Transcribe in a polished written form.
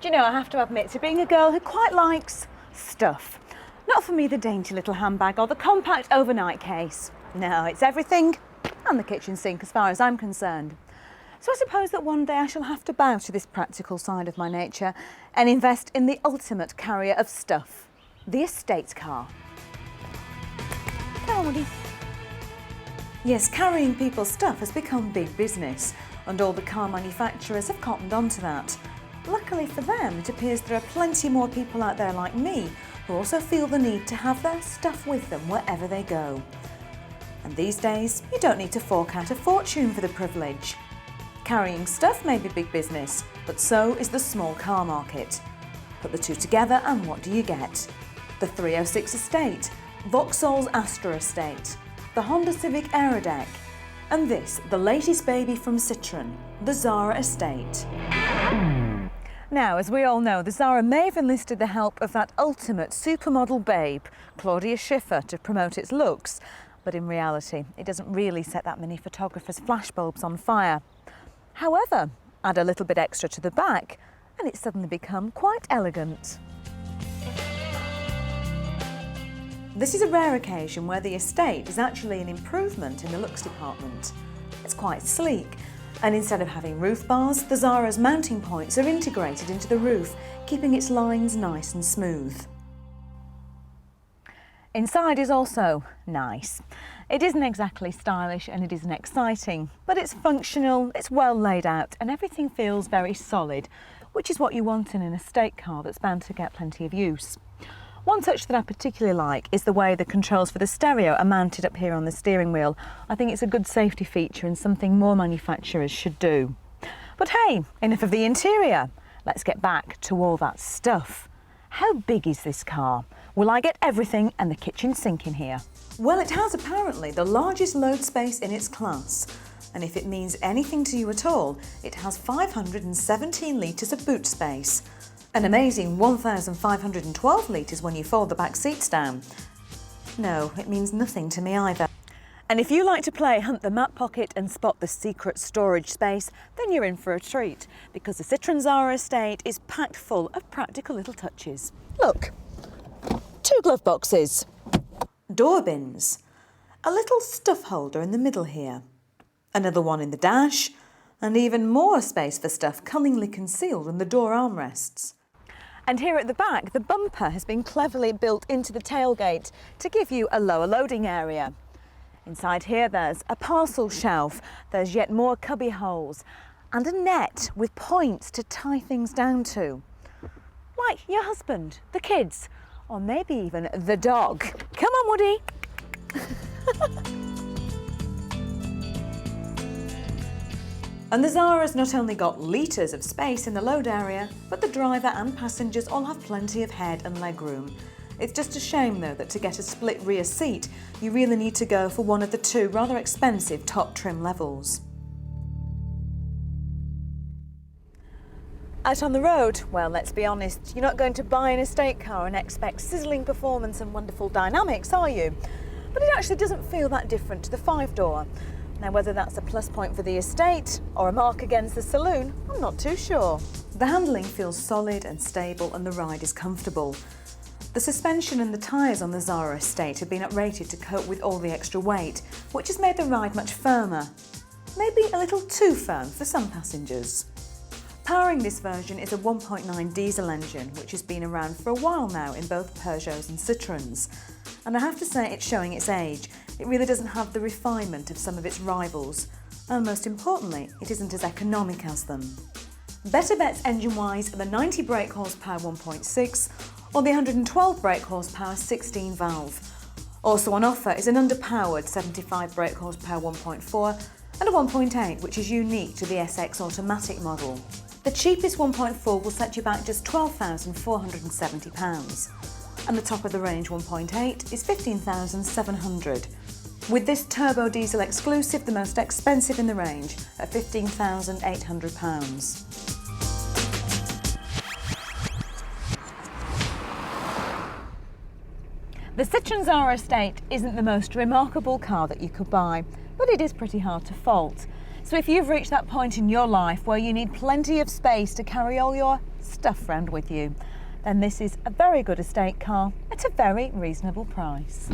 Do you know, I have to admit to being a girl who quite likes stuff. Not for me the dainty little handbag or the compact overnight case. No, it's everything and the kitchen sink as far as I'm concerned. So I suppose that one day I shall have to bow to this practical side of my nature and invest in the ultimate carrier of stuff, the estate car. Come on, Woody. Yes, carrying people's stuff has become big business, and all the car manufacturers have cottoned onto that. Luckily for them, it appears there are plenty more people out there like me who also feel the need to have their stuff with them wherever they go. And these days, you don't need to fork out a fortune for the privilege. Carrying stuff may be big business, but so is the small car market. Put the two together and what do you get? The 306 Estate, Vauxhall's Astra Estate, the Honda Civic Aerodeck, and this, the latest baby from Citroen, the Xsara Estate. Now, as we all know, the Xsara may have enlisted the help of that ultimate supermodel babe, Claudia Schiffer, to promote its looks, but in reality, it doesn't really set that many photographers' flashbulbs on fire. However, add a little bit extra to the back and it's suddenly become quite elegant. This is a rare occasion where the estate is actually an improvement in the looks department. It's quite sleek, and instead of having roof bars, the Xsara's mounting points are integrated into the roof, keeping its lines nice and smooth. Inside is also nice. It isn't exactly stylish and it isn't exciting, but it's functional, it's well laid out and everything feels very solid, which is what you want in an estate car that's bound to get plenty of use. One touch that I particularly like is the way the controls for the stereo are mounted up here on the steering wheel. I think it's a good safety feature and something more manufacturers should do. But hey, enough of the interior. Let's get back to all that stuff. How big is this car? Will I get everything and the kitchen sink in here? Well, it has apparently the largest load space in its class. And if it means anything to you at all, it has 517 litres of boot space. An amazing 1,512 litres when you fold the back seats down. No, it means nothing to me either. And if you like to play Hunt the Map Pocket and spot the secret storage space, then you're in for a treat, because the Citroen Xsara Estate is packed full of practical little touches. Look, 2 glove boxes, door bins, a little stuff holder in the middle here, another one in the dash, and even more space for stuff cunningly concealed in the door armrests. And here at the back, the bumper has been cleverly built into the tailgate to give you a lower loading area. Inside here there's a parcel shelf, there's yet more cubby holes, and a net with points to tie things down to. Like your husband, the kids, or maybe even the dog. Come on, Woody! And the Xsara's not only got litres of space in the load area, but the driver and passengers all have plenty of head and leg room. It's just a shame though that to get a split rear seat, you really need to go for one of the 2 rather expensive top trim levels. Out on the road, well, let's be honest, you're not going to buy an estate car and expect sizzling performance and wonderful dynamics, are you? But it actually doesn't feel that different to the 5-door. Now, whether that's a plus point for the estate or a mark against the saloon, I'm not too sure. The handling feels solid and stable and the ride is comfortable. The suspension and the tyres on the Xsara Estate have been uprated to cope with all the extra weight, which has made the ride much firmer. Maybe a little too firm for some passengers. Powering this version is a 1.9 diesel engine, which has been around for a while now in both Peugeots and Citroens. And I have to say it's showing its age. It really doesn't have the refinement of some of its rivals. And most importantly, it isn't as economic as them. Better bets engine-wise are the 90 brake horsepower 1.6 or the 112 brake horsepower 16 valve. Also on offer is an underpowered 75 brake horsepower 1.4 and a 1.8, which is unique to the SX automatic model. The cheapest 1.4 will set you back just £12,470. And the top of the range 1.8 is £15,700. With this turbo diesel exclusive, the most expensive in the range at £15,800. The Citroen Xsara Estate isn't the most remarkable car that you could buy, but it is pretty hard to fault. So if you've reached that point in your life where you need plenty of space to carry all your stuff around with you, then this is a very good estate car at a very reasonable price.